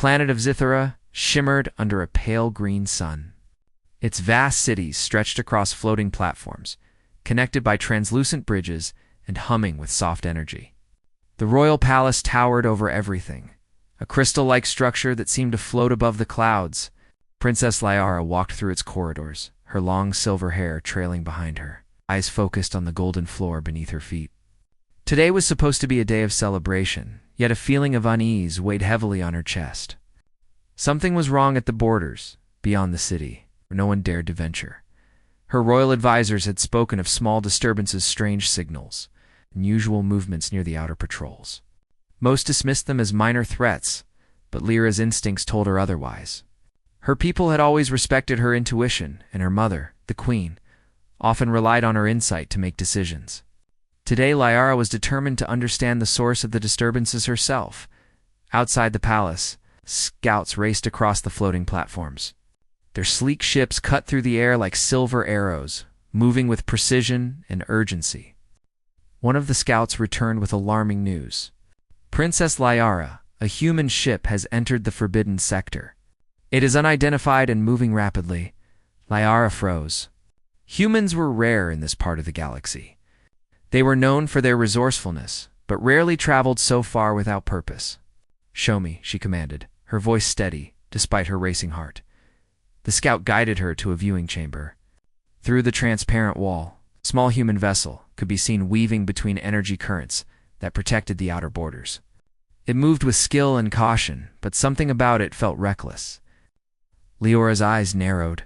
planet of Zithera shimmered under a pale green sun. Its vast cities stretched across floating platforms, connected by translucent bridges and humming with soft energy. The royal palace towered over everything, a crystal-like structure that seemed to float above the clouds. Princess Liara walked through its corridors, her long silver hair trailing behind her, eyes focused on the golden floor beneath her feet. Today was supposed to be a day of celebration, yet a feeling of unease weighed heavily on her chest. Something was wrong at the borders, beyond the city, where no one dared to venture. Her royal advisors had spoken of small disturbances, strange signals, unusual movements near the outer patrols. Most dismissed them as minor threats, but Lyra's instincts told her otherwise. Her people had always respected her intuition, and her mother, the queen, often relied on her insight to make decisions. Today, Liara was determined to understand the source of the disturbances herself. Outside the palace, scouts raced across the floating platforms. Their sleek ships cut through the air like silver arrows, moving with precision and urgency. One of the scouts returned with alarming news. Princess Liara, a human ship, has entered the forbidden sector. It is unidentified and moving rapidly. Liara froze. Humans were rare in this part of the galaxy. They were known for their resourcefulness, but rarely traveled so far without purpose. "Show me," she commanded, her voice steady, despite her racing heart. The scout guided her to a viewing chamber. Through the transparent wall, a small human vessel could be seen weaving between energy currents that protected the outer borders. It moved with skill and caution, but something about it felt reckless. Liara's eyes narrowed.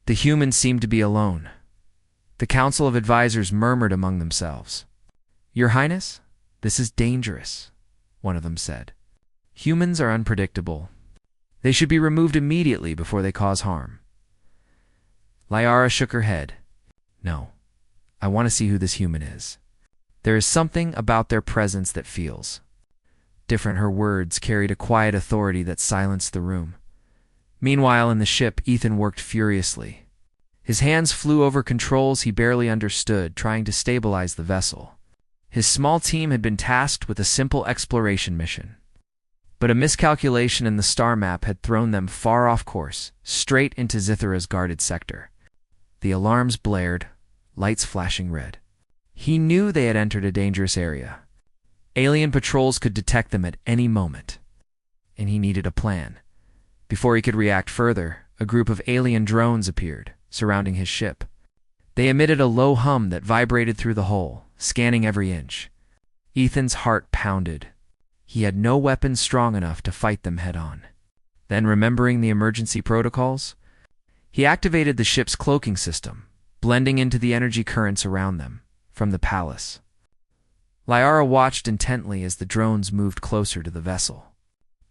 The humans seemed to be alone. The council of advisors murmured among themselves. "Your Highness, this is dangerous," one of them said. "Humans are unpredictable. They should be removed immediately before they cause harm." Liara shook her head. "No, I want to see who this human is. There is something about their presence that feels different." Her words carried a quiet authority that silenced the room. Meanwhile, in the ship, Ethan worked furiously. His hands flew over controls he barely understood, trying to stabilize the vessel. His small team had been tasked with a simple exploration mission. But a miscalculation in the star map had thrown them far off course, straight into Zithera's guarded sector. The alarms blared, lights flashing red. He knew they had entered a dangerous area. Alien patrols could detect them at any moment, and he needed a plan. Before he could react further, a group of alien drones appeared, surrounding his ship. They emitted a low hum that vibrated through the hull, scanning every inch. Ethan's heart pounded. He had no weapons strong enough to fight them head-on. Then, remembering the emergency protocols, he activated the ship's cloaking system, blending into the energy currents around them, from the palace. Liara watched intently as the drones moved closer to the vessel.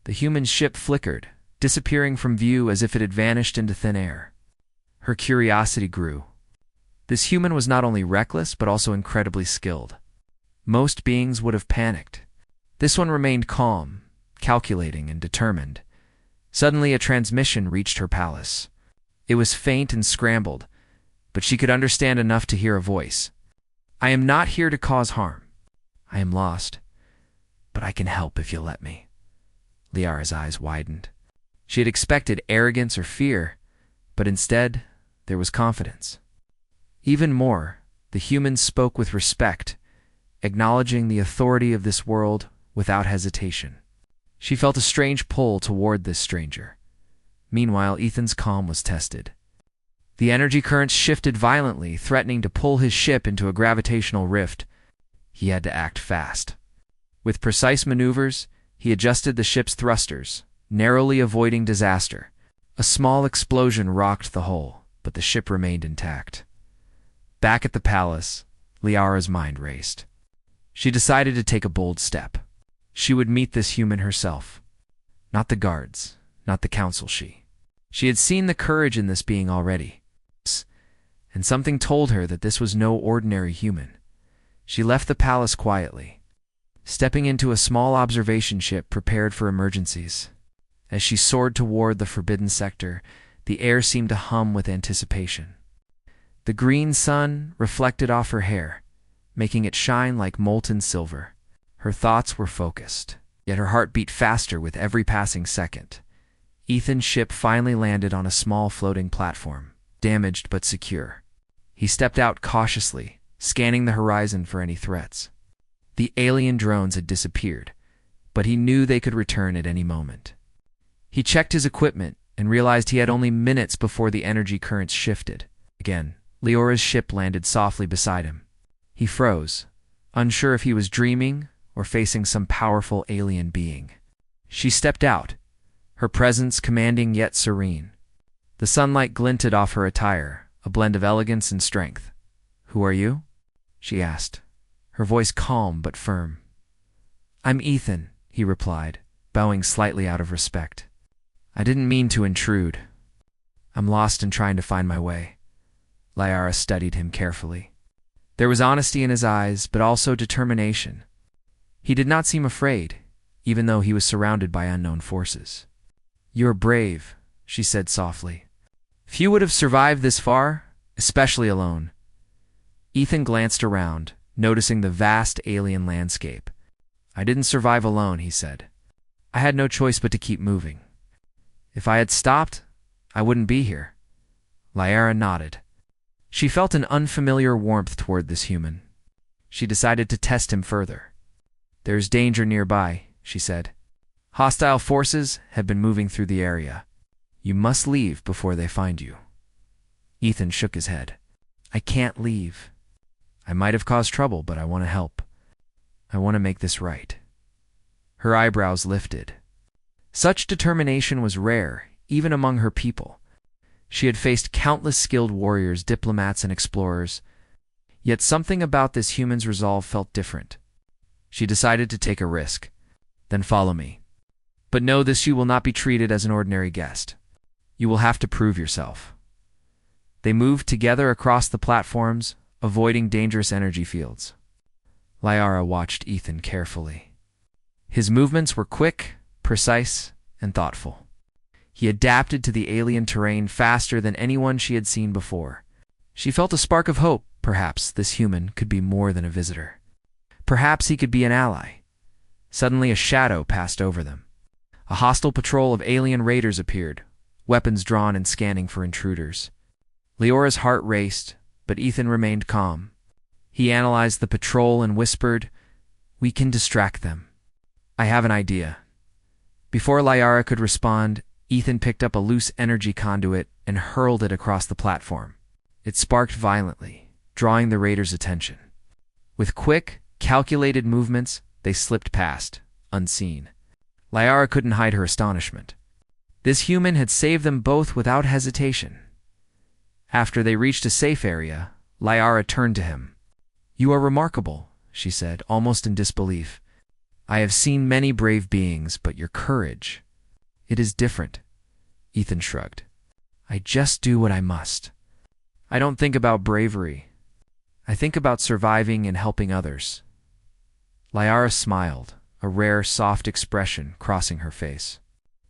The human ship flickered, disappearing from view as if it had vanished into thin air. Her curiosity grew. This human was not only reckless, but also incredibly skilled. Most beings would have panicked. This one remained calm, calculating, and determined. Suddenly, a transmission reached her palace. It was faint and scrambled, but she could understand enough to hear a voice. "I am not here to cause harm. I am lost, but I can help if you'll let me." Liara's eyes widened. She had expected arrogance or fear, but instead, there was confidence. Even more, the humans spoke with respect, acknowledging the authority of this world without hesitation. She felt a strange pull toward this stranger. Meanwhile, Ethan's calm was tested. The energy currents shifted violently, threatening to pull his ship into a gravitational rift. He had to act fast. With precise maneuvers, he adjusted the ship's thrusters, narrowly avoiding disaster. A small explosion rocked the hull, but the ship remained intact. Back at the palace, Liara's mind raced. She decided to take a bold step. She would meet this human herself. Not the guards, not the council. She had seen the courage in this being already. And something told her that this was no ordinary human. She left the palace quietly, stepping into a small observation ship prepared for emergencies. As she soared toward the forbidden sector, the air seemed to hum with anticipation. The green sun reflected off her hair, making it shine like molten silver. Her thoughts were focused. yet her heart beat faster with every passing second. Ethan's ship finally landed on a small floating platform, damaged but secure. He stepped out cautiously, scanning the horizon for any threats. The alien drones had disappeared, but he knew they could return at any moment. He checked his equipment and realized he had only minutes before the energy currents shifted. Again, Leora's ship landed softly beside him. He froze, unsure if he was dreaming or facing some powerful alien being. She stepped out, her presence commanding yet serene. The sunlight glinted off her attire, a blend of elegance and strength. "Who are you?" she asked, her voice calm but firm. "I'm Ethan," he replied, bowing slightly out of respect. "I didn't mean to intrude. I'm lost and trying to find my way." Liara studied him carefully. There was honesty in his eyes, but also determination. He did not seem afraid, even though he was surrounded by unknown forces. "You're brave," she said softly. "Few would have survived this far, especially alone." Ethan glanced around, noticing the vast alien landscape. "I didn't survive alone," he said. "I had no choice but to keep moving. If I had stopped, I wouldn't be here." Liara nodded. She felt an unfamiliar warmth toward this human. She decided to test him further. "There's danger nearby," she said. "Hostile forces have been moving through the area. You must leave before they find you." Ethan shook his head. "I can't leave. I might have caused trouble, but I want to help. I want to make this right." Her eyebrows lifted. Such determination was rare, even among her people. She had faced countless skilled warriors, diplomats, and explorers, yet something about this human's resolve felt different. She decided to take a risk. "Then follow me. But know this, you will not be treated as an ordinary guest. You will have to prove yourself." They moved together across the platforms, avoiding dangerous energy fields. Liara watched Ethan carefully. His movements were quick, precise, and thoughtful. He adapted to the alien terrain faster than anyone she had seen before. She felt a spark of hope. Perhaps this human could be more than a visitor. Perhaps he could be an ally. Suddenly a shadow passed over them. A hostile patrol of alien raiders appeared, weapons drawn and scanning for intruders. Leora's heart raced, but Ethan remained calm. He analyzed the patrol and whispered, "We can distract them. I have an idea." Before Liara could respond, Ethan picked up a loose energy conduit and hurled it across the platform. It sparked violently, drawing the raiders' attention. With quick, calculated movements, they slipped past, unseen. Liara couldn't hide her astonishment. This human had saved them both without hesitation. After they reached a safe area, Liara turned to him. "You are remarkable," she said, almost in disbelief. "I have seen many brave beings, but your courage, it is different." Ethan shrugged. "I just do what I must. I don't think about bravery. I think about surviving and helping others." Liara smiled, a rare, soft expression crossing her face.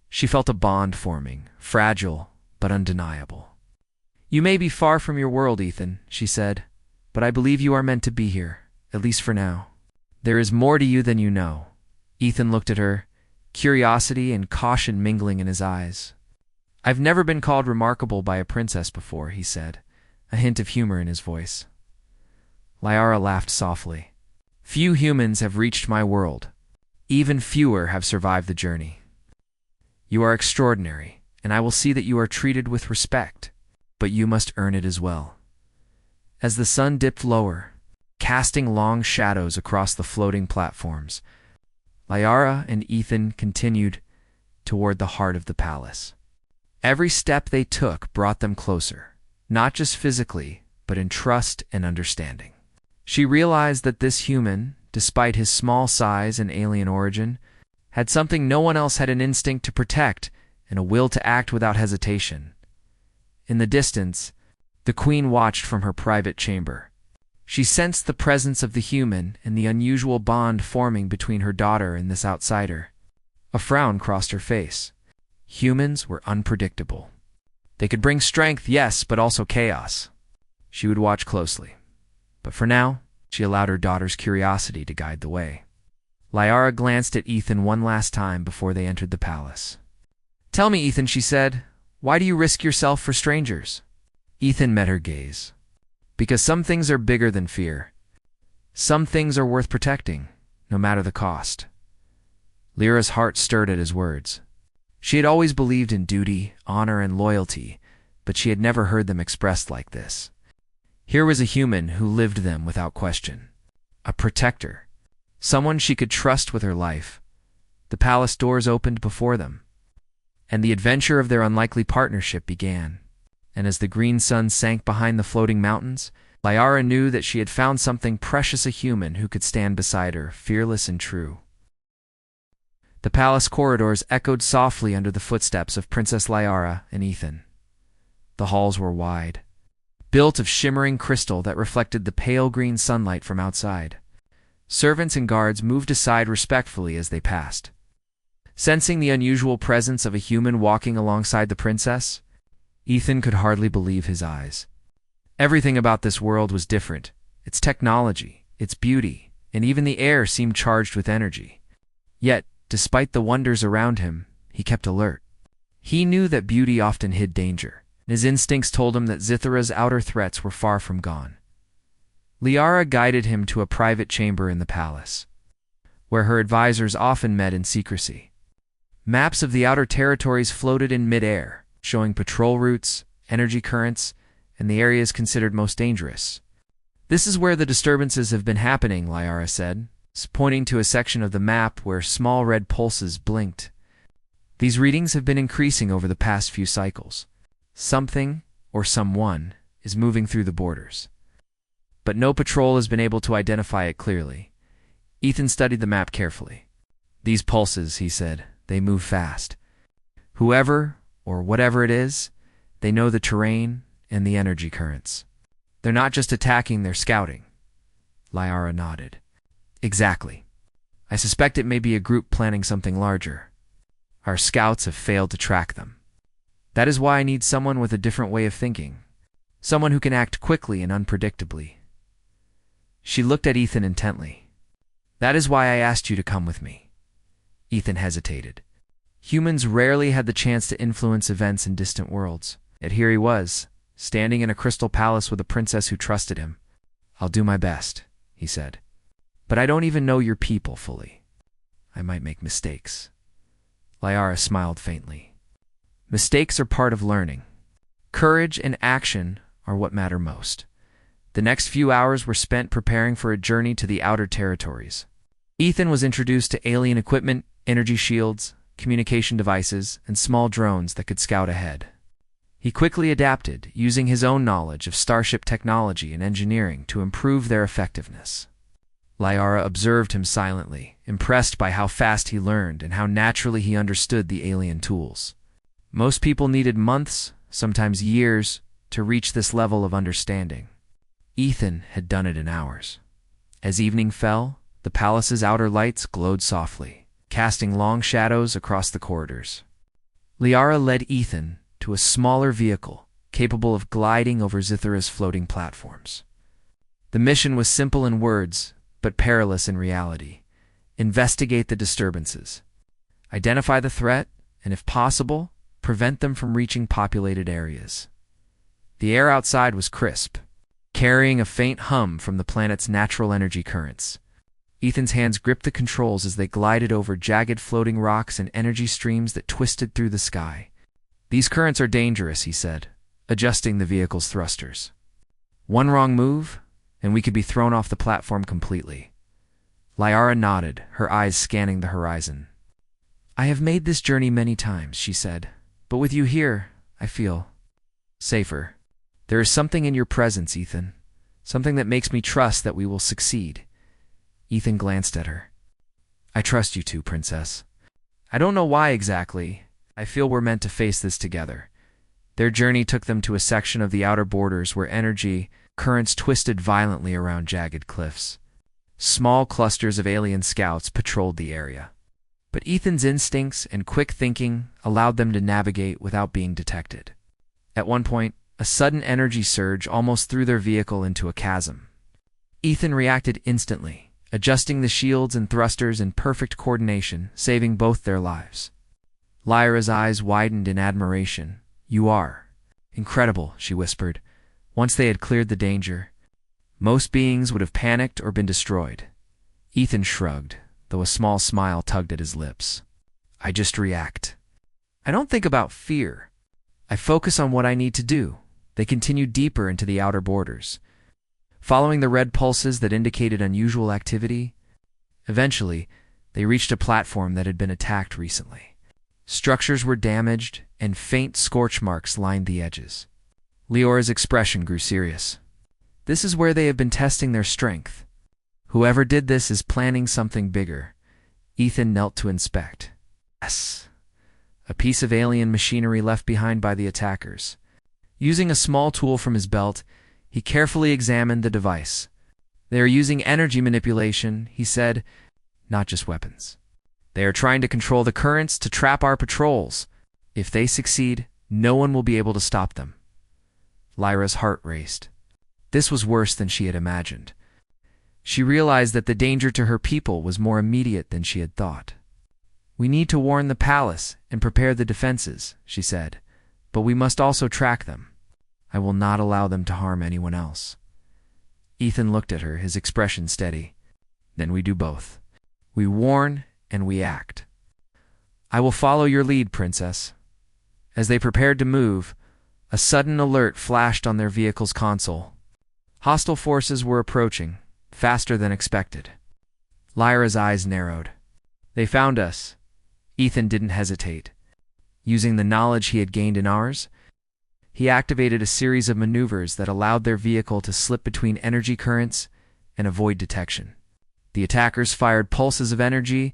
She felt a bond forming, fragile but undeniable. "You may be far from your world, Ethan," she said, "but I believe you are meant to be here, at least for now. There is more to you than you know." Ethan looked at her, curiosity and caution mingling in his eyes. "I've never been called remarkable by a princess before," he said, a hint of humor in his voice. Liara laughed softly. "Few humans have reached my world. Even fewer have survived the journey. You are extraordinary, and I will see that you are treated with respect, but you must earn it as well." As the sun dipped lower, casting long shadows across the floating platforms, Liara and Ethan continued toward the heart of the palace. Every step they took brought them closer, not just physically, but in trust and understanding. She realized that this human, despite his small size and alien origin, had something no one else had: an instinct to protect and a will to act without hesitation. In the distance, the queen watched from her private chamber. She sensed the presence of the human and the unusual bond forming between her daughter and this outsider. A frown crossed her face. Humans were unpredictable. They could bring strength, yes, but also chaos. She would watch closely. But for now, she allowed her daughter's curiosity to guide the way. Liara glanced at Ethan one last time before they entered the palace. "Tell me, Ethan," she said, "why do you risk yourself for strangers?" Ethan met her gaze. "Because some things are bigger than fear. Some things are worth protecting, no matter the cost." Lyra's heart stirred at his words. She had always believed in duty, honor, and loyalty, but she had never heard them expressed like this. Here was a human who lived them without question. A protector. Someone she could trust with her life. The palace doors opened before them, and the adventure of their unlikely partnership began. And as the green sun sank behind the floating mountains, Liara knew that she had found something precious, a human who could stand beside her, fearless and true. The palace corridors echoed softly under the footsteps of Princess Liara and Ethan. The halls were wide, built of shimmering crystal that reflected the pale green sunlight from outside. Servants and guards moved aside respectfully as they passed. Sensing the unusual presence of a human walking alongside the princess, Ethan could hardly believe his eyes. Everything about this world was different. Its technology, its beauty, and even the air seemed charged with energy. Yet, despite the wonders around him, he kept alert. He knew that beauty often hid danger, and his instincts told him that Zithara's outer threats were far from gone. Liara guided him to a private chamber in the palace, where her advisors often met in secrecy. Maps of the outer territories floated in mid-air, showing patrol routes, energy currents, and the areas considered most dangerous. "This is where the disturbances have been happening," Liara said, pointing to a section of the map where small red pulses blinked. "These readings have been increasing over the past few cycles. Something, or someone, is moving through the borders. But no patrol has been able to identify it clearly." Ethan studied the map carefully. "These pulses," he said, "they move fast. Whoever, or whatever it is, they know the terrain and the energy currents. They're not just attacking, they're scouting." Liara nodded. "Exactly. I suspect it may be a group planning something larger. Our scouts have failed to track them. That is why I need someone with a different way of thinking. Someone who can act quickly and unpredictably." She looked at Ethan intently. "That is why I asked you to come with me." Ethan hesitated. Humans rarely had the chance to influence events in distant worlds. Yet here he was, standing in a crystal palace with a princess who trusted him. "I'll do my best," he said. "But I don't even know your people fully. I might make mistakes." Liara smiled faintly. "Mistakes are part of learning. Courage and action are what matter most." The next few hours were spent preparing for a journey to the outer territories. Ethan was introduced to alien equipment, energy shields, communication devices, and small drones that could scout ahead. He quickly adapted, using his own knowledge of starship technology and engineering to improve their effectiveness. Liara observed him silently, impressed by how fast he learned and how naturally he understood the alien tools. Most people needed months, sometimes years, to reach this level of understanding. Ethan had done it in hours. As evening fell, the palace's outer lights glowed softly, casting long shadows across the corridors. Liara led Ethan to a smaller vehicle, capable of gliding over Zithara's floating platforms. The mission was simple in words, but perilous in reality. Investigate the disturbances. Identify the threat, and if possible, prevent them from reaching populated areas. The air outside was crisp, carrying a faint hum from the planet's natural energy currents. Ethan's hands gripped the controls as they glided over jagged floating rocks and energy streams that twisted through the sky. "These currents are dangerous," he said, adjusting the vehicle's thrusters. "One wrong move, and we could be thrown off the platform completely." Liara nodded, her eyes scanning the horizon. "I have made this journey many times," she said, "but with you here, I feel safer. There is something in your presence, Ethan, something that makes me trust that we will succeed." Ethan glanced at her. "I trust you too, Princess. I don't know why exactly. I feel we're meant to face this together." Their journey took them to a section of the outer borders where energy currents twisted violently around jagged cliffs. Small clusters of alien scouts patrolled the area, but Ethan's instincts and quick thinking allowed them to navigate without being detected. At one point, a sudden energy surge almost threw their vehicle into a chasm. Ethan reacted instantly, adjusting the shields and thrusters in perfect coordination, saving both their lives. Lyra's eyes widened in admiration. "You are incredible," she whispered, once they had cleared the danger. Most beings would have panicked or been destroyed. Ethan shrugged, though a small smile tugged at his lips. "I just react. I don't think about fear. I focus on what I need to do." They continued deeper into the outer borders, following the red pulses that indicated unusual activity. Eventually, they reached a platform that had been attacked recently. Structures were damaged, and faint scorch marks lined the edges. Leora's expression grew serious. "This is where they have been testing their strength. Whoever did this is planning something bigger." Ethan knelt to inspect. Yes, a piece of alien machinery left behind by the attackers. Using a small tool from his belt, he carefully examined the device. "They are using energy manipulation," he said, "not just weapons. They are trying to control the currents to trap our patrols. If they succeed, no one will be able to stop them." Lyra's heart raced. This was worse than she had imagined. She realized that the danger to her people was more immediate than she had thought. "We need to warn the palace and prepare the defenses," she said, "but we must also track them. I will not allow them to harm anyone else." Ethan looked at her, his expression steady. "Then we do both. We warn and we act." "I will follow your lead, Princess." As they prepared to move, a sudden alert flashed on their vehicle's console. Hostile forces were approaching, faster than expected. Lyra's eyes narrowed. "They found us." Ethan didn't hesitate. Using the knowledge he had gained in ours, he activated a series of maneuvers that allowed their vehicle to slip between energy currents and avoid detection. The attackers fired pulses of energy,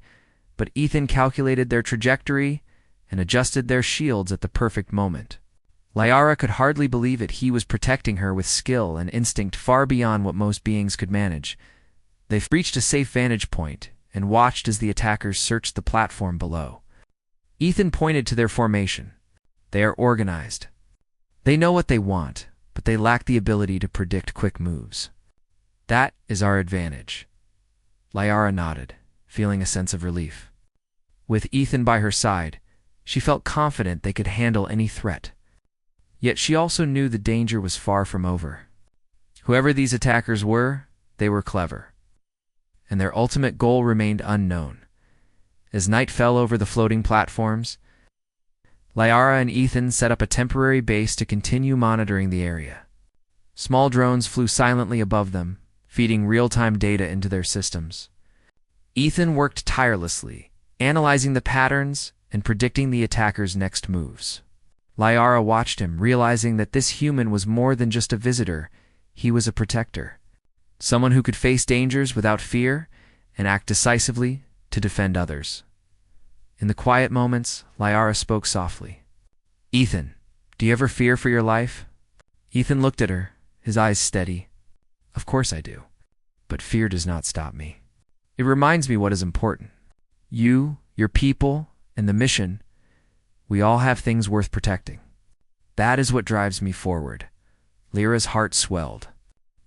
but Ethan calculated their trajectory and adjusted their shields at the perfect moment. Lyra could hardly believe it. He was protecting her with skill and instinct far beyond what most beings could manage. They reached a safe vantage point and watched as the attackers searched the platform below. Ethan pointed to their formation. "They are organized. They know what they want, but they lack the ability to predict quick moves. That is our advantage." Lyra nodded, feeling a sense of relief. With Ethan by her side, she felt confident they could handle any threat. Yet she also knew the danger was far from over. Whoever these attackers were, they were clever. And their ultimate goal remained unknown. As night fell over the floating platforms, Lyra and Ethan set up a temporary base to continue monitoring the area. Small drones flew silently above them, feeding real-time data into their systems. Ethan worked tirelessly, analyzing the patterns and predicting the attackers' next moves. Lyra watched him, realizing that this human was more than just a visitor. He was a protector. Someone who could face dangers without fear and act decisively to defend others. In the quiet moments, Lyra spoke softly. "Ethan, do you ever fear for your life?" Ethan looked at her, his eyes steady. "Of course I do. But fear does not stop me. It reminds me what is important. You, your people, and the mission, we all have things worth protecting. That is what drives me forward." Lyra's heart swelled.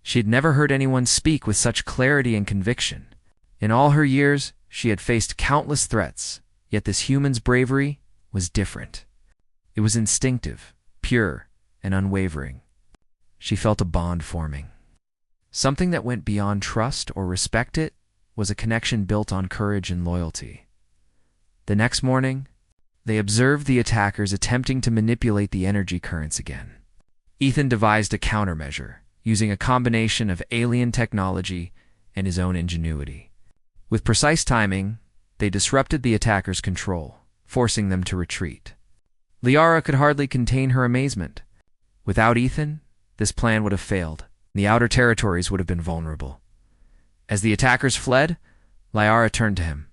She had never heard anyone speak with such clarity and conviction. In all her years, she had faced countless threats, yet this human's bravery was different. It was instinctive, pure, and unwavering. She felt a bond forming. Something that went beyond trust or respect. It was a connection built on courage and loyalty. The next morning, they observed the attackers attempting to manipulate the energy currents again. Ethan devised a countermeasure, using a combination of alien technology and his own ingenuity. With precise timing, they disrupted the attackers' control, forcing them to retreat. Lyra could hardly contain her amazement. Without Ethan, this plan would have failed. The outer territories would have been vulnerable. As the attackers fled, Lyra turned to him.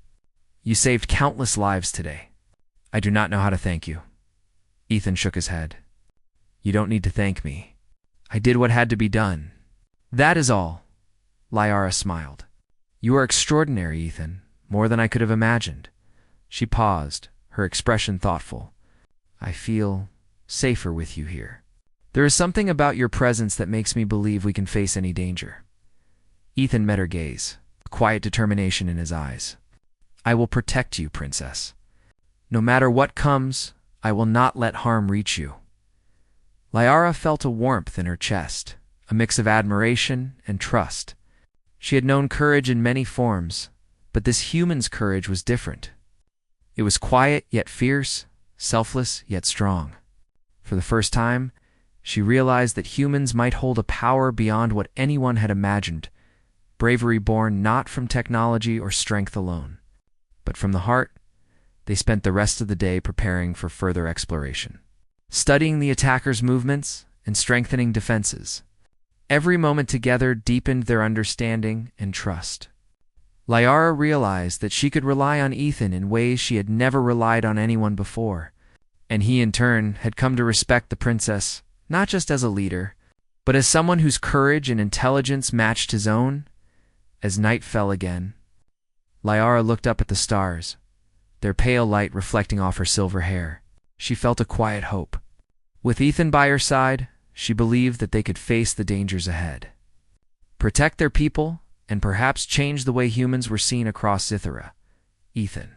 "You saved countless lives today. I do not know how to thank you." Ethan shook his head. "You don't need to thank me. I did what had to be done. That is all." Lyra smiled. "You are extraordinary, Ethan, more than I could have imagined." She paused, her expression thoughtful. "I feel safer with you here. There is something about your presence that makes me believe we can face any danger." Ethan met her gaze. quiet determination in his eyes. "I will protect you, princess. No matter what comes, I will not let harm reach you." Liara felt a warmth in her chest, a mix of admiration and trust. She had known courage in many forms, but this human's courage was different. It was quiet yet fierce, selfless yet strong. For the first time, she realized that humans might hold a power beyond what anyone had imagined, bravery born not from technology or strength alone, but from the heart. They spent the rest of the day preparing for further exploration, studying the attackers' movements and strengthening defenses. Every moment together deepened their understanding and trust. Liara realized that she could rely on Ethan in ways she had never relied on anyone before, and he in turn had come to respect the princess not just as a leader, but as someone whose courage and intelligence matched his own. As night fell again, Liara looked up at the stars, their pale light reflecting off her silver hair. She felt a quiet hope. With Ethan by her side, she believed that they could face the dangers ahead, protect their people, and perhaps change the way humans were seen across Scythera. Ethan,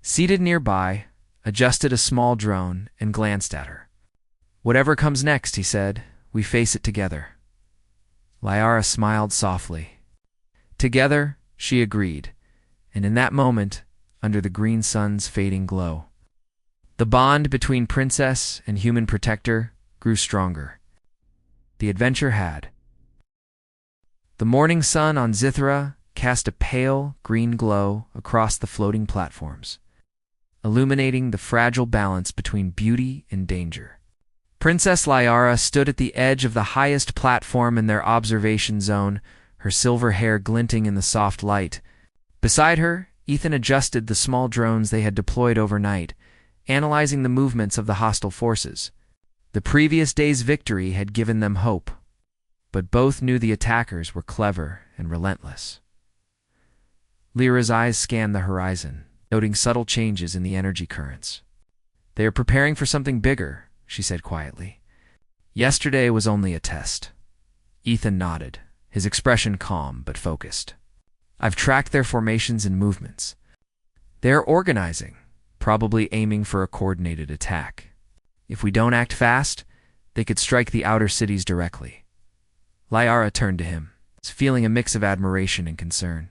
seated nearby, adjusted a small drone and glanced at her. "Whatever comes next," he said, "we face it together." Liara smiled softly. Together, she agreed, and in that moment, under the green sun's fading glow, the bond between princess and human protector grew stronger. The adventure had. The morning sun on Scythera cast a pale green glow across the floating platforms, illuminating the fragile balance between beauty and danger. Princess Liara stood at the edge of the highest platform in their observation zone, her silver hair glinting in the soft light. Beside her, Ethan adjusted the small drones they had deployed overnight, analyzing the movements of the hostile forces. The previous day's victory had given them hope, but both knew the attackers were clever and relentless. Lyra's eyes scanned the horizon, noting subtle changes in the energy currents. "They are preparing for something bigger," she said quietly. "Yesterday was only a test." Ethan nodded, his expression calm but focused. "I've tracked their formations and movements. They're organizing, probably aiming for a coordinated attack. If we don't act fast, they could strike the outer cities directly." Liara turned to him, feeling a mix of admiration and concern.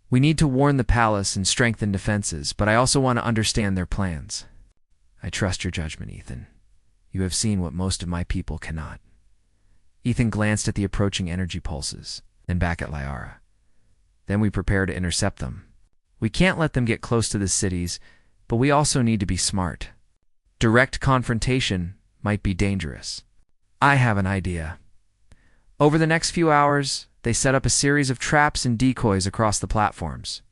"We need to warn the palace and strengthen defenses, but I also want to understand their plans." "I trust your judgment, Ethan. You have seen what most of my people cannot." Ethan glanced at the approaching energy pulses, then back at Liara. "Then we prepare to intercept them. We can't let them get close to the cities, but we also need to be smart. Direct confrontation might be dangerous. I have an idea." Over the next few hours, they set up a series of traps and decoys across the platforms.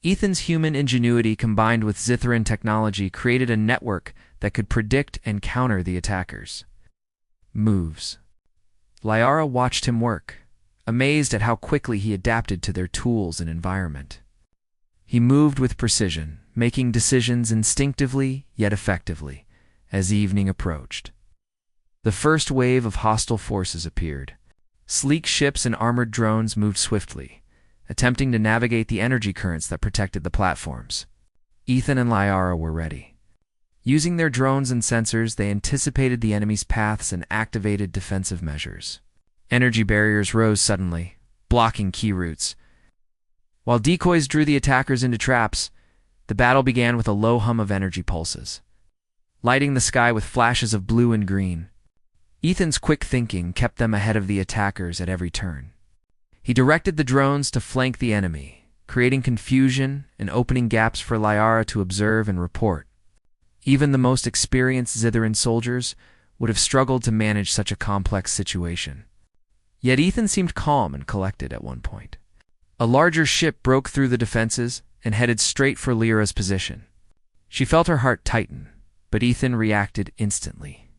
Ethan's human ingenuity combined with Scytheran technology created a network that could predict and counter the attackers' moves. Liara watched him work, amazed at how quickly he adapted to their tools and environment. He moved with precision, making decisions instinctively yet effectively as evening approached. The first wave of hostile forces appeared. Sleek ships and armored drones moved swiftly, attempting to navigate the energy currents that protected the platforms. Ethan and Liara were ready. Using their drones and sensors, they anticipated the enemy's paths and activated defensive measures. Energy barriers rose suddenly, blocking key routes. While decoys drew the attackers into traps, the battle began with a low hum of energy pulses, lighting the sky with flashes of blue and green. Ethan's quick thinking kept them ahead of the attackers at every turn. He directed the drones to flank the enemy, creating confusion and opening gaps for Liara to observe and report. Even the most experienced Scytheran soldiers would have struggled to manage such a complex situation. Yet Ethan seemed calm and collected at one point. A larger ship broke through the defenses and headed straight for Lyra's position. She felt her heart tighten, but Ethan reacted instantly.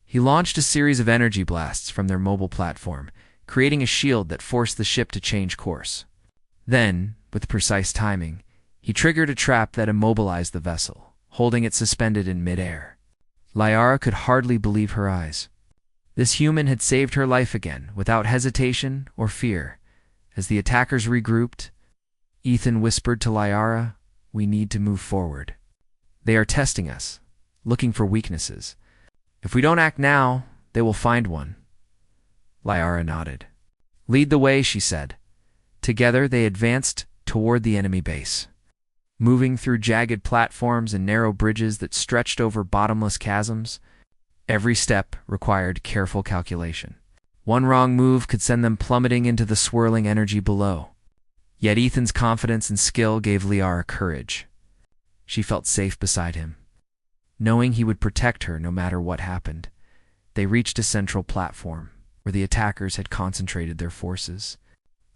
He launched a series of energy blasts from their mobile platform, creating a shield that forced the ship to change course. Then, with precise timing, he triggered a trap that immobilized the vessel, holding it suspended in midair. Liara could hardly believe her eyes. This human had saved her life again, without hesitation or fear. As the attackers regrouped, Ethan whispered to Liara, "We need to move forward. They are testing us, looking for weaknesses. If we don't act now, they will find one." Liara nodded. "Lead the way," she said. Together they advanced toward the enemy base. Moving through jagged platforms and narrow bridges that stretched over bottomless chasms, every step required careful calculation. One wrong move could send them plummeting into the swirling energy below. Yet Ethan's confidence and skill gave Liara courage. She felt safe beside him, knowing he would protect her no matter what happened. They reached a central platform, where the attackers had concentrated their forces.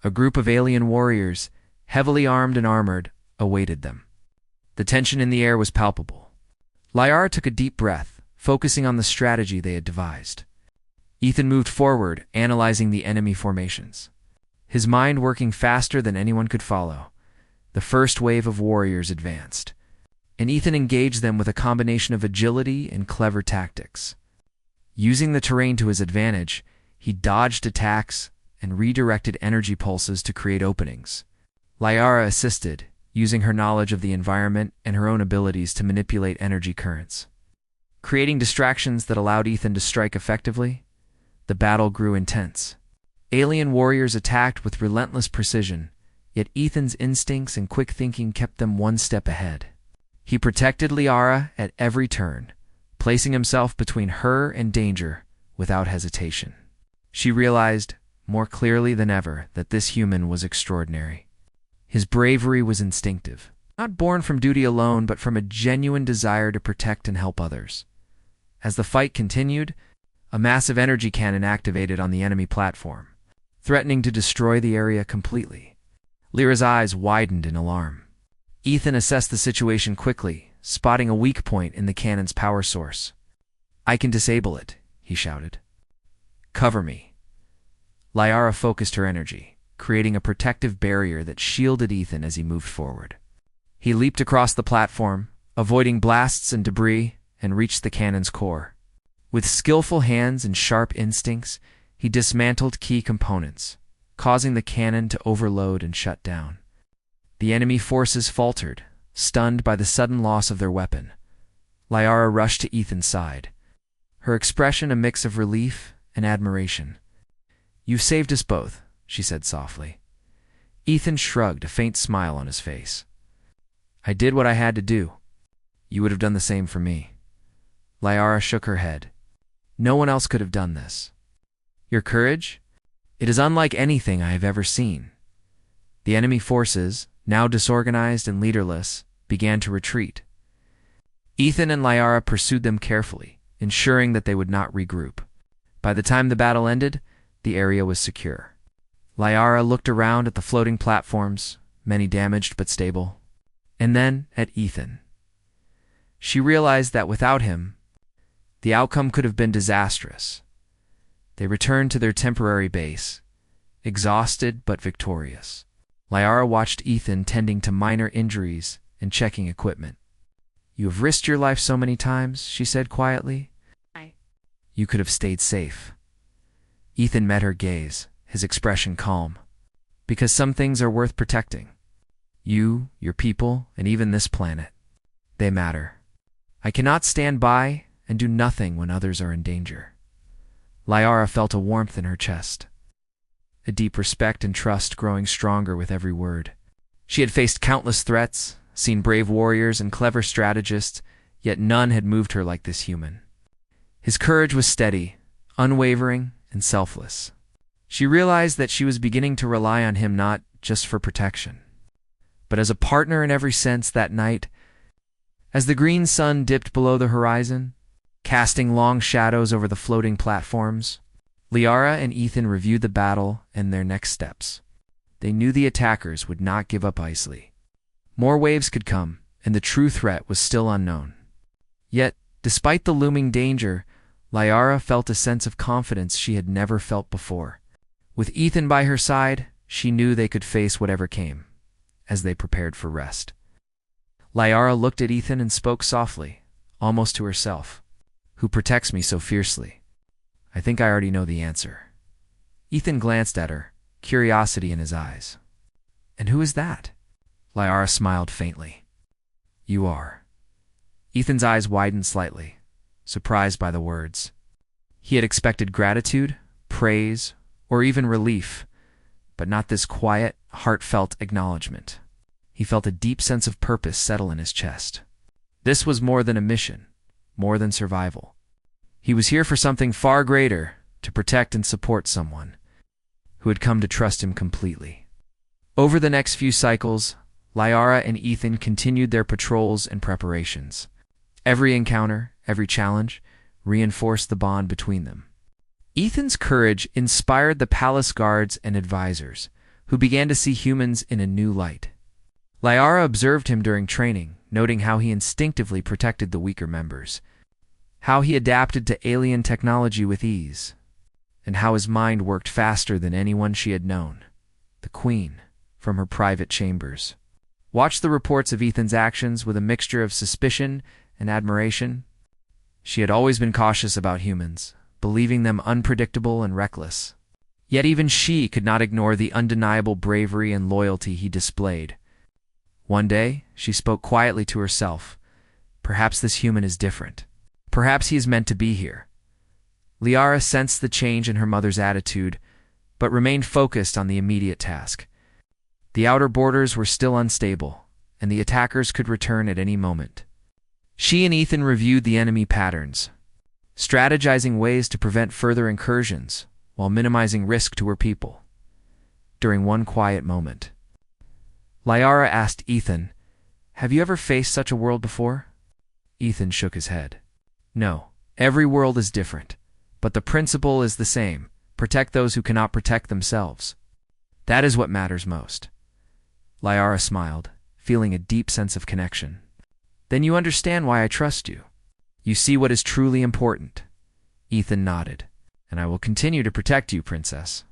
A group of alien warriors, heavily armed and armored, awaited them. The tension in the air was palpable. Liara took a deep breath, focusing on the strategy they had devised. Ethan moved forward, analyzing the enemy formations, his mind working faster than anyone could follow. The first wave of warriors advanced, and Ethan engaged them with a combination of agility and clever tactics. Using the terrain to his advantage, he dodged attacks and redirected energy pulses to create openings. Liara assisted, using her knowledge of the environment and her own abilities to manipulate energy currents. Creating distractions that allowed Ethan to strike effectively, the battle grew intense. Alien warriors attacked with relentless precision, yet Ethan's instincts and quick thinking kept them one step ahead. He protected Liara at every turn, placing himself between her and danger without hesitation. She realized, more clearly than ever, that this human was extraordinary. His bravery was instinctive, not born from duty alone, but from a genuine desire to protect and help others. As the fight continued, a massive energy cannon activated on the enemy platform, threatening to destroy the area completely. Lyra's eyes widened in alarm. Ethan assessed the situation quickly, spotting a weak point in the cannon's power source. "I can disable it," he shouted. "Cover me." Liara focused her energy, creating a protective barrier that shielded Ethan as he moved forward. He leaped across the platform, avoiding blasts and debris, and reached the cannon's core. With skillful hands and sharp instincts, he dismantled key components, causing the cannon to overload and shut down. The enemy forces faltered, stunned by the sudden loss of their weapon. Liara rushed to Ethan's side, her expression a mix of relief and admiration. "You've saved us both," she said softly. Ethan shrugged, a faint smile on his face. "I did what I had to do. You would have done the same for me." Liara shook her head. "No one else could have done this. Your courage? It is unlike anything I have ever seen." The enemy forces, now disorganized and leaderless, began to retreat. Ethan and Liara pursued them carefully, ensuring that they would not regroup. By the time the battle ended, the area was secure. Liara looked around at the floating platforms, many damaged but stable, and then at Ethan. She realized that without him, the outcome could have been disastrous. They returned to their temporary base, exhausted but victorious. Liara watched Ethan tending to minor injuries and checking equipment. "You have risked your life so many times," she said quietly. "You could have stayed safe." Ethan met her gaze, his expression calm. "Because some things are worth protecting. You, your people, and even this planet. They matter. I cannot stand by and do nothing when others are in danger." Liara felt a warmth in her chest, a deep respect and trust growing stronger with every word. She had faced countless threats, seen brave warriors and clever strategists, yet none had moved her like this human. His courage was steady, unwavering, and selfless. She realized that she was beginning to rely on him not just for protection, but as a partner in every sense. That night, as the green sun dipped below the horizon, casting long shadows over the floating platforms, Liara and Ethan reviewed the battle and their next steps. They knew the attackers would not give up easily. More waves could come, and the true threat was still unknown. Yet, despite the looming danger, Liara felt a sense of confidence she had never felt before. With Ethan by her side, she knew they could face whatever came, as they prepared for rest. Liara looked at Ethan and spoke softly, almost to herself. "Who protects me so fiercely?" "I think I already know the answer." Ethan glanced at her, curiosity in his eyes. "And who is that?" Liara smiled faintly. You are. Ethan's eyes widened slightly, surprised by the words. He had expected gratitude, praise, or even relief, but not this quiet, heartfelt acknowledgement. He felt a deep sense of purpose settle in his chest. This was more than a mission, more than survival. He was here for something far greater, to protect and support someone who had come to trust him completely. Over the next few cycles, Liara and Ethan continued their patrols and preparations. Every encounter, every challenge, reinforced the bond between them. Ethan's courage inspired the palace guards and advisors, who began to see humans in a new light. Liara observed him during training, noting how he instinctively protected the weaker members, how he adapted to alien technology with ease, and how his mind worked faster than anyone she had known, the Queen, from her private chambers. Watched the reports of Ethan's actions with a mixture of suspicion and admiration. She had always been cautious about humans, believing them unpredictable and reckless. Yet even she could not ignore the undeniable bravery and loyalty he displayed. One day, she spoke quietly to herself. Perhaps this human is different. Perhaps he is meant to be here. Liara sensed the change in her mother's attitude, but remained focused on the immediate task. The outer borders were still unstable, and the attackers could return at any moment. She and Ethan reviewed the enemy patterns, strategizing ways to prevent further incursions while minimizing risk to her people. During one quiet moment, Liara asked Ethan, "Have you ever faced such a world before?" Ethan shook his head. "No, every world is different, but the principle is the same: protect those who cannot protect themselves. That is what matters most." Liara smiled, feeling a deep sense of connection. "Then you understand why I trust you. You see what is truly important." Ethan nodded. "And I will continue to protect you, Princess,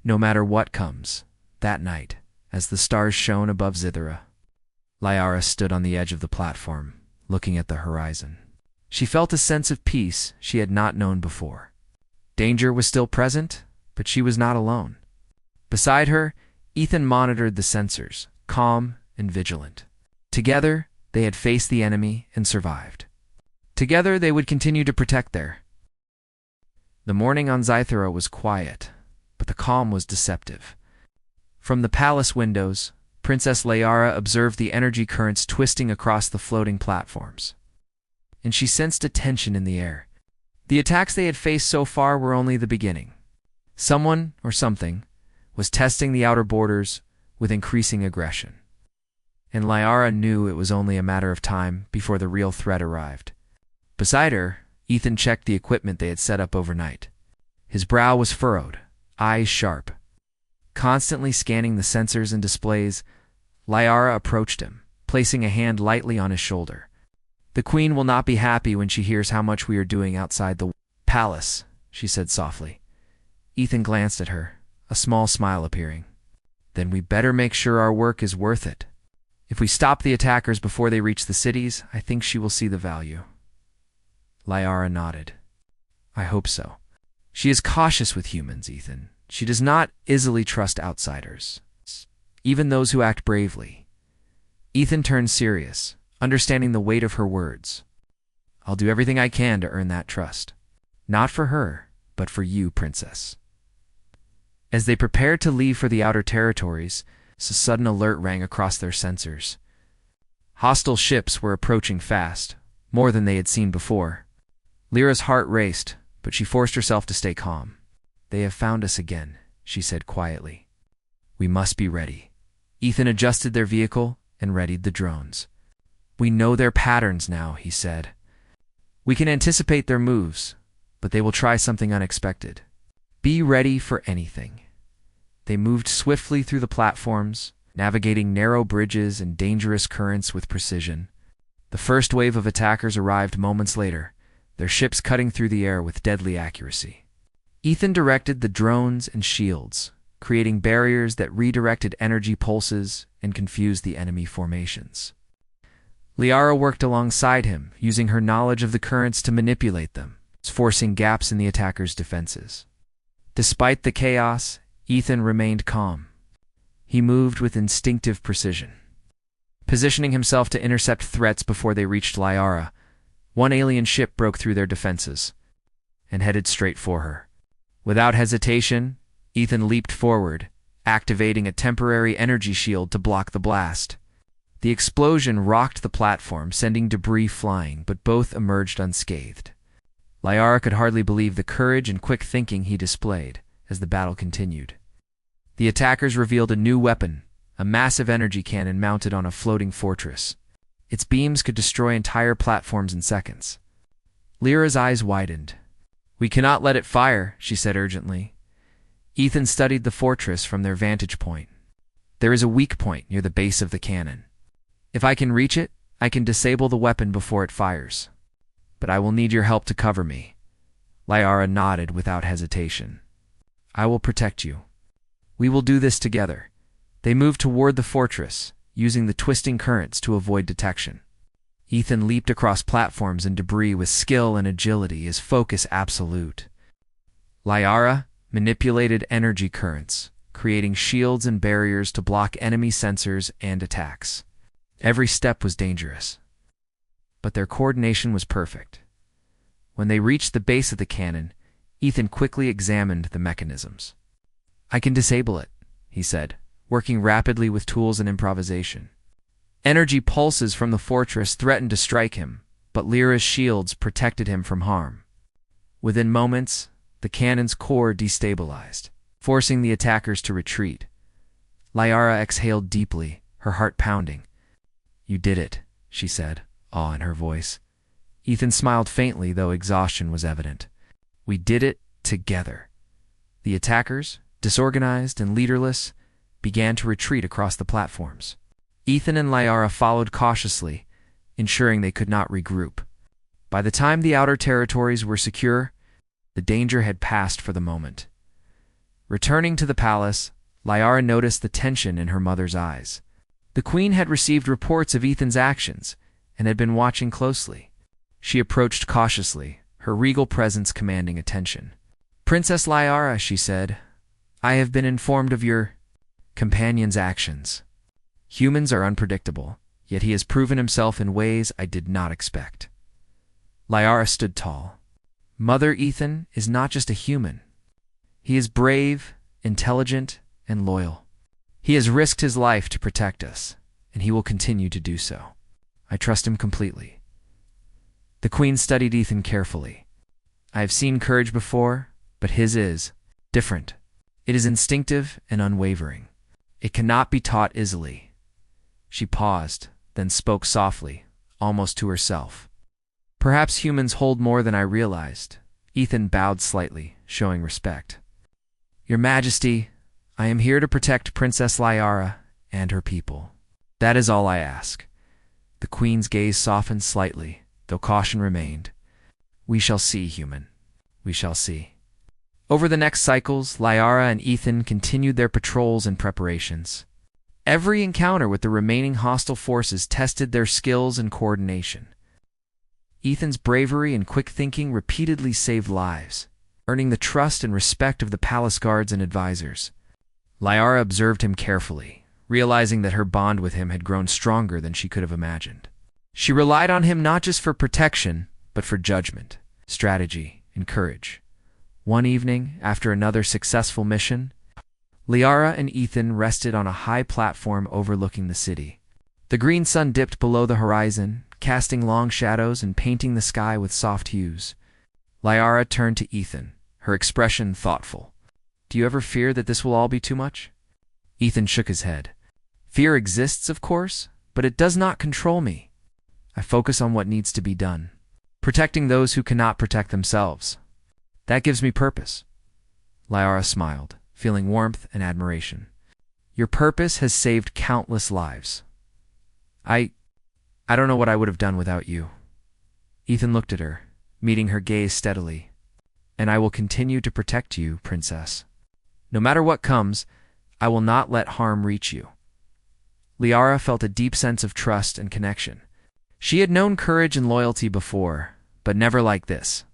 no matter what comes." That night, as the stars shone above Zithera, Liara stood on the edge of the platform, looking at the horizon. She felt a sense of peace she had not known before. Danger was still present, but she was not alone. Beside her, Ethan monitored the sensors, calm and vigilant. Together, they had faced the enemy and survived. Together, they would continue to protect their. The morning on Zythera was quiet, but the calm was deceptive. From the palace windows, Princess Liara observed the energy currents twisting across the floating platforms, and she sensed a tension in the air. The attacks they had faced so far were only the beginning. Someone, or something, was testing the outer borders with increasing aggression. And Liara knew it was only a matter of time before the real threat arrived. Beside her, Ethan checked the equipment they had set up overnight. His brow was furrowed, eyes sharp. Constantly scanning the sensors and displays, Liara approached him, placing a hand lightly on his shoulder. "The Queen will not be happy when she hears how much we are doing outside the palace," she said softly. Ethan glanced at her, a small smile appearing. "Then we better make sure our work is worth it. If we stop the attackers before they reach the cities, I think she will see the value." Liara nodded. "I hope so. She is cautious with humans, Ethan. She does not easily trust outsiders, even those who act bravely." Ethan turned serious, understanding the weight of her words. "I'll do everything I can to earn that trust. Not for her, but for you, Princess." As they prepared to leave for the outer territories, a sudden alert rang across their sensors. Hostile ships were approaching fast, more than they had seen before. Lyra's heart raced, but she forced herself to stay calm. "They have found us again," she said quietly. "We must be ready." Ethan adjusted their vehicle and readied the drones. "We know their patterns now," he said. "We can anticipate their moves, but they will try something unexpected. Be ready for anything." They moved swiftly through the platforms, navigating narrow bridges and dangerous currents with precision. The first wave of attackers arrived moments later, their ships cutting through the air with deadly accuracy. Ethan directed the drones and shields, creating barriers that redirected energy pulses and confused the enemy formations. Liara worked alongside him, using her knowledge of the currents to manipulate them, forcing gaps in the attackers' defenses. Despite the chaos, Ethan remained calm. He moved with instinctive precision. Positioning himself to intercept threats before they reached Liara, one alien ship broke through their defenses and headed straight for her. Without hesitation, Ethan leaped forward, activating a temporary energy shield to block the blast. The explosion rocked the platform, sending debris flying, but both emerged unscathed. Liara could hardly believe the courage and quick thinking he displayed as the battle continued. The attackers revealed a new weapon, a massive energy cannon mounted on a floating fortress. Its beams could destroy entire platforms in seconds. Lyra's eyes widened. "We cannot let it fire," she said urgently. Ethan studied the fortress from their vantage point. "There is a weak point near the base of the cannon. If I can reach it, I can disable the weapon before it fires. But I will need your help to cover me." Liara nodded without hesitation. "I will protect you. We will do this together." They moved toward the fortress, using the twisting currents to avoid detection. Ethan leaped across platforms and debris with skill and agility, his focus absolute. Liara manipulated energy currents, creating shields and barriers to block enemy sensors and attacks. Every step was dangerous, but their coordination was perfect. When they reached the base of the cannon, Ethan quickly examined the mechanisms. "I can disable it," he said, working rapidly with tools and improvisation. Energy pulses from the fortress threatened to strike him, but Lyra's shields protected him from harm. Within moments, the cannon's core destabilized, forcing the attackers to retreat. Liara exhaled deeply, her heart pounding. "You did it," she said, awe in her voice. Ethan smiled faintly, though exhaustion was evident. "We did it together." The attackers, disorganized and leaderless, began to retreat across the platforms. Ethan and Liara followed cautiously, ensuring they could not regroup. By the time the outer territories were secure, the danger had passed for the moment. Returning to the palace, Liara noticed the tension in her mother's eyes. The queen had received reports of Ethan's actions and had been watching closely. She approached cautiously, her regal presence commanding attention. "Princess Liara," she said, "I have been informed of your companion's actions. Humans are unpredictable, yet he has proven himself in ways I did not expect." Liara stood tall. "Mother, Ethan is not just a human. He is brave, intelligent, and loyal. He has risked his life to protect us, and he will continue to do so. I trust him completely." The queen studied Ethan carefully. "I have seen courage before, but his is different. It is instinctive and unwavering. It cannot be taught easily." She paused, then spoke softly, almost to herself. "Perhaps humans hold more than I realized." Ethan bowed slightly, showing respect. "Your Majesty, I am here to protect Princess Liara and her people. That is all I ask." The queen's gaze softened slightly, though caution remained. "We shall see, human. We shall see." Over the next cycles, Liara and Ethan continued their patrols and preparations. Every encounter with the remaining hostile forces tested their skills and coordination. Ethan's bravery and quick thinking repeatedly saved lives, earning the trust and respect of the palace guards and advisors. Liara observed him carefully, realizing that her bond with him had grown stronger than she could have imagined. She relied on him not just for protection, but for judgment, strategy, and courage. One evening, after another successful mission, Liara and Ethan rested on a high platform overlooking the city. The green sun dipped below the horizon, casting long shadows and painting the sky with soft hues. Liara turned to Ethan, her expression thoughtful. "Do you ever fear that this will all be too much?" Ethan shook his head. "Fear exists, of course, but it does not control me. I focus on what needs to be done, protecting those who cannot protect themselves. That gives me purpose." Liara smiled, feeling warmth and admiration. "Your purpose has saved countless lives. I don't know what I would have done without you." Ethan looked at her, meeting her gaze steadily. "And I will continue to protect you, Princess. No matter what comes, I will not let harm reach you." Liara felt a deep sense of trust and connection. She had known courage and loyalty before, but never like this.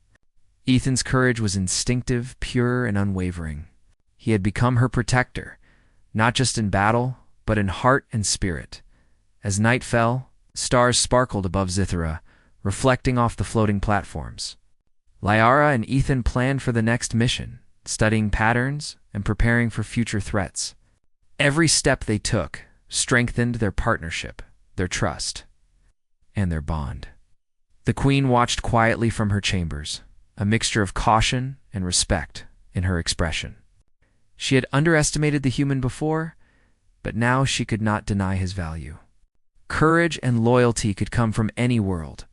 Ethan's courage was instinctive, pure, and unwavering. He had become her protector, not just in battle, but in heart and spirit. As night fell, stars sparkled above Zithera, reflecting off the floating platforms. Liara and Ethan planned for the next mission, studying patterns and preparing for future threats. Every step they took strengthened their partnership, their trust, and their bond. The queen watched quietly from her chambers, a mixture of caution and respect in her expression. She had underestimated the human before, but now she could not deny his value. Courage and loyalty could come from any world,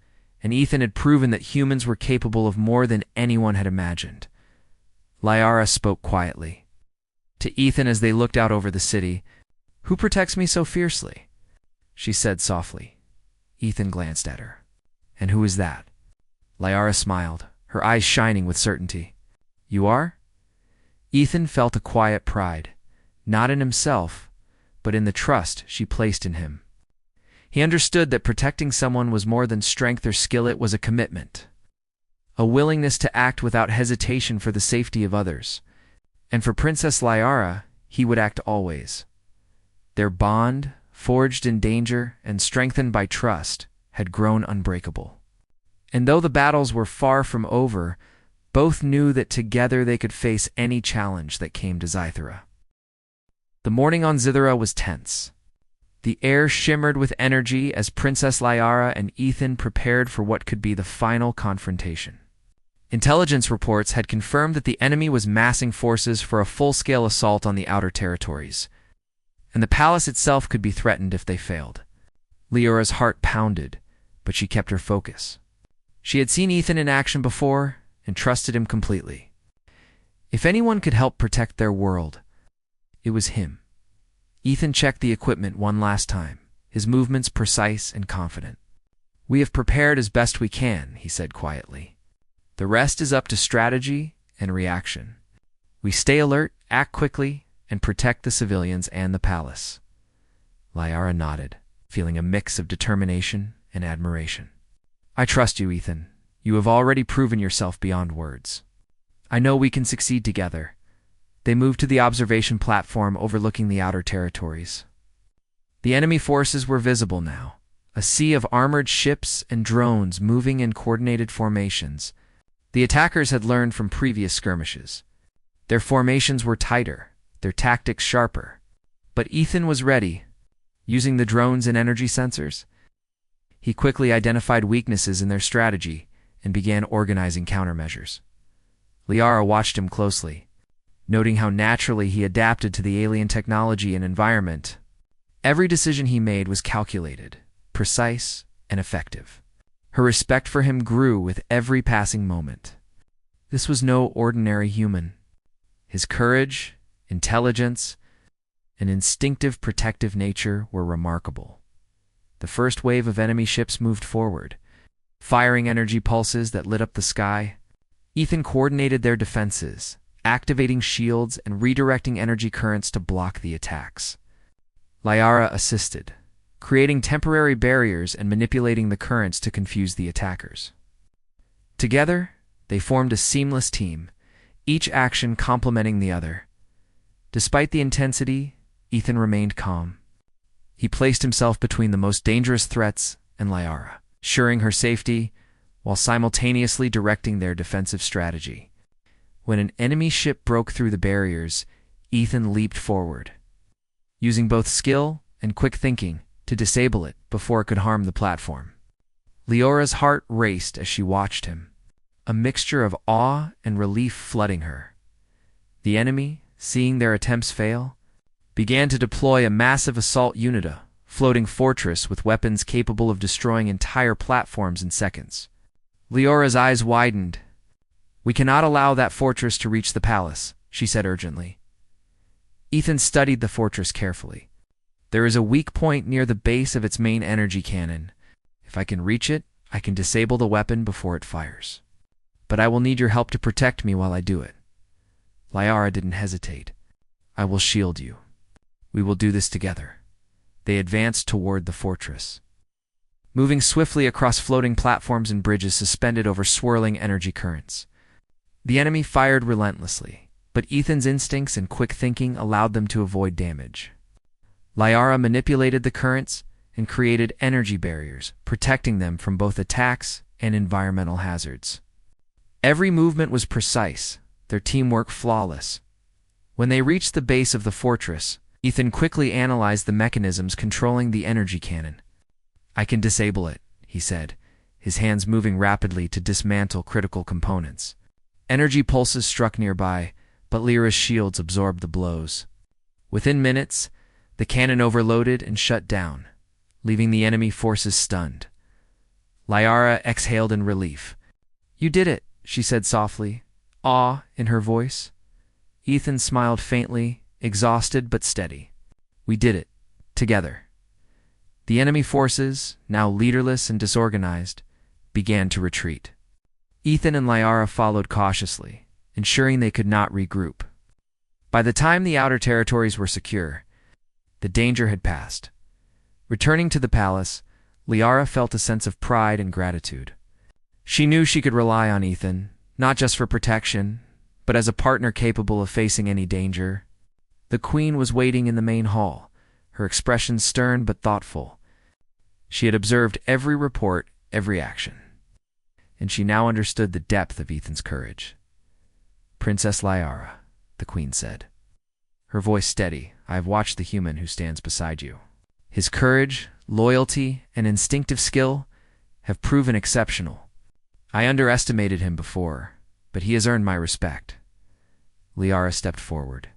and Ethan had proven that humans were capable of more than anyone had imagined. Liara spoke quietly. To Ethan as they looked out over the city, "Who protects me so fiercely?" she said softly. Ethan glanced at her. "And who is that?" Liara smiled, her eyes shining with certainty. "You are?" Ethan felt a quiet pride, not in himself, but in the trust she placed in him. He understood that protecting someone was more than strength or skill, it was a commitment, a willingness to act without hesitation for the safety of others. And for Princess Liara, he would act always. Their bond, forged in danger and strengthened by trust, had grown unbreakable. And though the battles were far from over, both knew that together they could face any challenge that came to Zithera. The morning on Zithera was tense. The air shimmered with energy as Princess Liara and Ethan prepared for what could be the final confrontation. Intelligence reports had confirmed that the enemy was massing forces for a full-scale assault on the outer territories, and the palace itself could be threatened if they failed. Liara's heart pounded, but she kept her focus. She had seen Ethan in action before and trusted him completely. If anyone could help protect their world, it was him. Ethan checked the equipment one last time, his movements precise and confident. "We have prepared as best we can," he said quietly. "The rest is up to strategy and reaction. We stay alert, act quickly, and protect the civilians and the palace." Liara nodded, feeling a mix of determination and admiration. "I trust you, Ethan. You have already proven yourself beyond words. I know we can succeed together." They moved to the observation platform overlooking the outer territories. The enemy forces were visible now, a sea of armored ships and drones moving in coordinated formations. The attackers had learned from previous skirmishes. Their formations were tighter, their tactics sharper. But Ethan was ready. Using the drones and energy sensors, he quickly identified weaknesses in their strategy and began organizing countermeasures. Liara watched him closely, noting how naturally he adapted to the alien technology and environment. Every decision he made was calculated, precise, and effective. Her respect for him grew with every passing moment. This was no ordinary human. His courage, intelligence, and instinctive protective nature were remarkable. The first wave of enemy ships moved forward, firing energy pulses that lit up the sky. Ethan coordinated their defenses, activating shields and redirecting energy currents to block the attacks. Liara assisted, creating temporary barriers and manipulating the currents to confuse the attackers. Together, they formed a seamless team, each action complementing the other. Despite the intensity, Ethan remained calm. He placed himself between the most dangerous threats and Liara, ensuring her safety while simultaneously directing their defensive strategy. When an enemy ship broke through the barriers, Ethan leaped forward, using both skill and quick thinking to disable it before it could harm the platform. Liara's heart raced as she watched him, a mixture of awe and relief flooding her. The enemy, seeing their attempts fail, began to deploy a massive assault unit, a floating fortress with weapons capable of destroying entire platforms in seconds. Liara's eyes widened. "We cannot allow that fortress to reach the palace," she said urgently. Ethan studied the fortress carefully. "There is a weak point near the base of its main energy cannon. If I can reach it, I can disable the weapon before it fires. But I will need your help to protect me while I do it." Liara didn't hesitate. "I will shield you. We will do this together." They advanced toward the fortress, moving swiftly across floating platforms and bridges suspended over swirling energy currents. The enemy fired relentlessly, but Ethan's instincts and quick thinking allowed them to avoid damage. Liara manipulated the currents, and created energy barriers, protecting them from both attacks and environmental hazards. Every movement was precise, their teamwork flawless. When they reached the base of the fortress, Ethan quickly analyzed the mechanisms controlling the energy cannon. "I can disable it," he said, his hands moving rapidly to dismantle critical components. Energy pulses struck nearby, but Lyra's shields absorbed the blows. Within minutes, the cannon overloaded and shut down, leaving the enemy forces stunned. Lyra exhaled in relief. "You did it," she said softly, awe in her voice. Ethan smiled faintly, exhausted but steady. "We did it, together." The enemy forces, now leaderless and disorganized, began to retreat. Ethan and Lyra followed cautiously, ensuring they could not regroup. By the time the outer territories were secure, the danger had passed. Returning to the palace, Lyra felt a sense of pride and gratitude. She knew she could rely on Ethan, not just for protection, but as a partner capable of facing any danger. The queen was waiting in the main hall, her expression stern but thoughtful. She had observed every report, every action, and she now understood the depth of Ethan's courage. "Princess Lyra," the queen said, her voice steady, "I have watched the human who stands beside you. His courage, loyalty, and instinctive skill have proven exceptional. I underestimated him before, but he has earned my respect." Lyra stepped forward.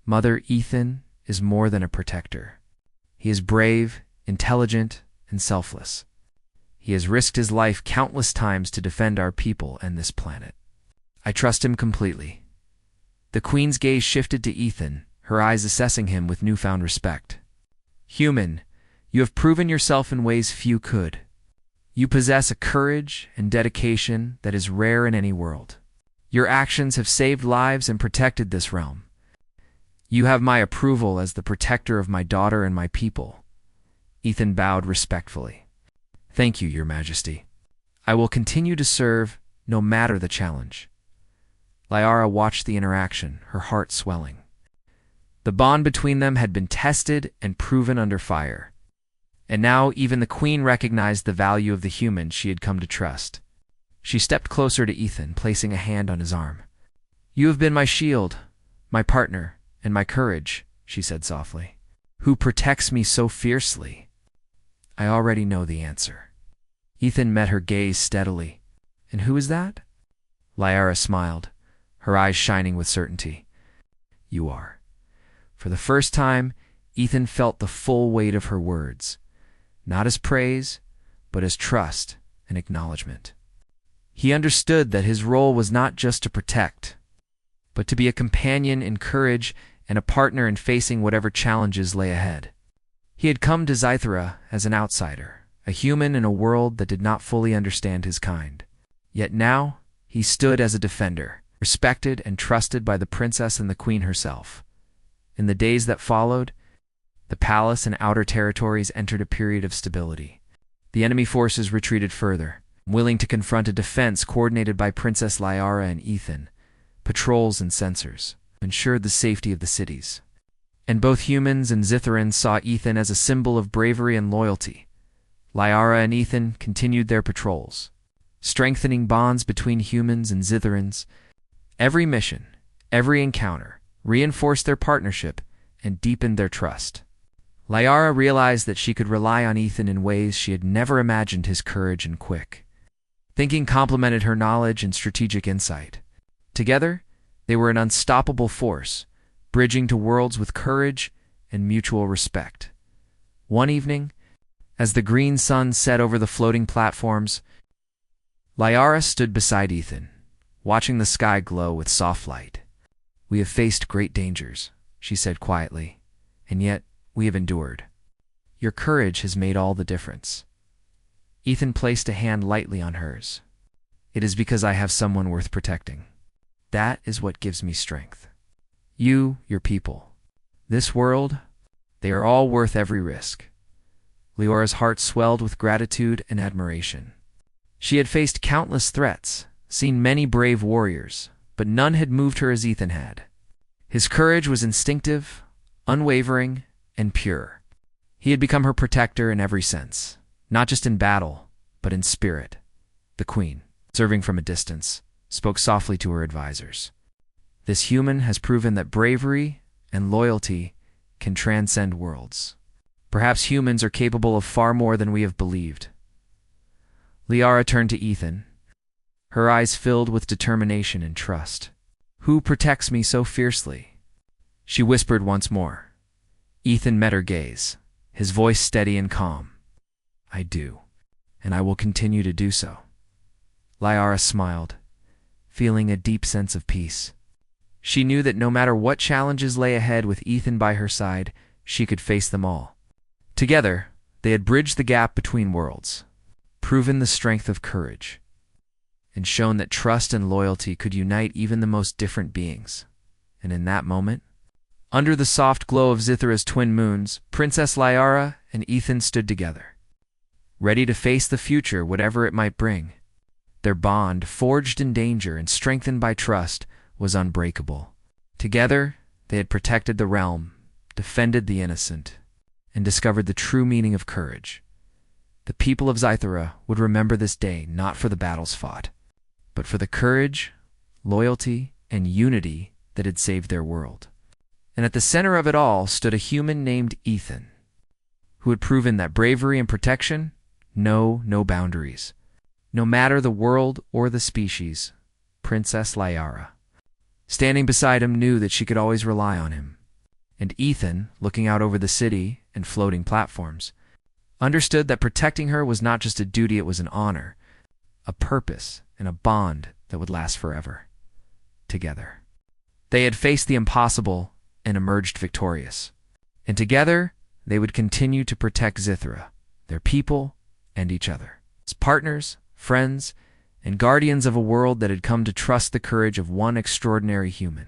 "Mother, Ethan is more than a protector. He is brave, intelligent, and selfless. He has risked his life countless times to defend our people and this planet. I trust him completely." The queen's gaze shifted to Ethan, her eyes assessing him with newfound respect. "Human, you have proven yourself in ways few could. You possess a courage and dedication that is rare in any world. Your actions have saved lives and protected this realm. You have my approval as the protector of my daughter and my people." Ethan bowed respectfully. "Thank you, Your Majesty. I will continue to serve, no matter the challenge." Lyra watched the interaction, her heart swelling. The bond between them had been tested and proven under fire. And now even the queen recognized the value of the human she had come to trust. She stepped closer to Ethan, placing a hand on his arm. "You have been my shield, my partner, and my courage," she said softly. "Who protects me so fiercely?" "I already know the answer." Ethan met her gaze steadily. "And who is that?" Lyra smiled, her eyes shining with certainty. "You are." For the first time, Ethan felt the full weight of her words, not as praise, but as trust and acknowledgement. He understood that his role was not just to protect, but to be a companion in courage and a partner in facing whatever challenges lay ahead. He had come to Zythera as an outsider, a human in a world that did not fully understand his kind. Yet now, he stood as a defender, respected and trusted by the princess and the queen herself. In the days that followed, the palace and outer territories entered a period of stability. The enemy forces retreated further, willing to confront a defense coordinated by Princess Lyra and Ethan. Patrols and sensors ensured the safety of the cities. And both humans and Zytherans saw Ethan as a symbol of bravery and loyalty. Lyra and Ethan continued their patrols, strengthening bonds between humans and Zytherans. Every mission, every encounter, reinforced their partnership and deepened their trust. Lyra realized that she could rely on Ethan in ways she had never imagined. His courage and quick thinking complemented her knowledge and strategic insight. Together, they were an unstoppable force, bridging to worlds with courage and mutual respect. One evening, as the green sun set over the floating platforms, Lyra stood beside Ethan, watching the sky glow with soft light. "We have faced great dangers," she said quietly, "and yet we have endured. Your courage has made all the difference." Ethan placed a hand lightly on hers. "It is because I have someone worth protecting. That is what gives me strength. You, your people, this world, they are all worth every risk." Lyra's heart swelled with gratitude and admiration. She had faced countless threats, seen many brave warriors, but none had moved her as Ethan had. His courage was instinctive, unwavering, and pure. He had become her protector in every sense, not just in battle, but in spirit. The queen, observing from a distance, spoke softly to her advisors. This human has proven that bravery and loyalty can transcend worlds. Perhaps humans are capable of far more than we have believed. Liara turned to Ethan, her eyes filled with determination and trust. Who protects me so fiercely? She whispered once more. Ethan met her gaze, his voice steady and calm. I do, and I will continue to do so. Liara smiled, feeling a deep sense of peace. She knew that no matter what challenges lay ahead with Ethan by her side, she could face them all. Together, they had bridged the gap between worlds, proven the strength of courage, and shown that trust and loyalty could unite even the most different beings. And in that moment, under the soft glow of Zithra's twin moons, Princess Liara and Ethan stood together, ready to face the future, whatever it might bring. Their bond, forged in danger and strengthened by trust, was unbreakable. Together, they had protected the realm, defended the innocent, and discovered the true meaning of courage. The people of Zythera would remember this day not for the battles fought, but for the courage, loyalty, and unity that had saved their world. And at the center of it all stood a human named Ethan, who had proven that bravery and protection know no boundaries. No matter the world or the species, Princess Liara, standing beside him, knew that she could always rely on him. And Ethan, looking out over the city and floating platforms, understood that protecting her was not just a duty, it was an honor, a purpose, and a bond that would last forever. Together, they had faced the impossible and emerged victorious. And together, they would continue to protect Zythera, their people, and each other, as partners, friends, and guardians of a world that had come to trust the courage of one extraordinary human.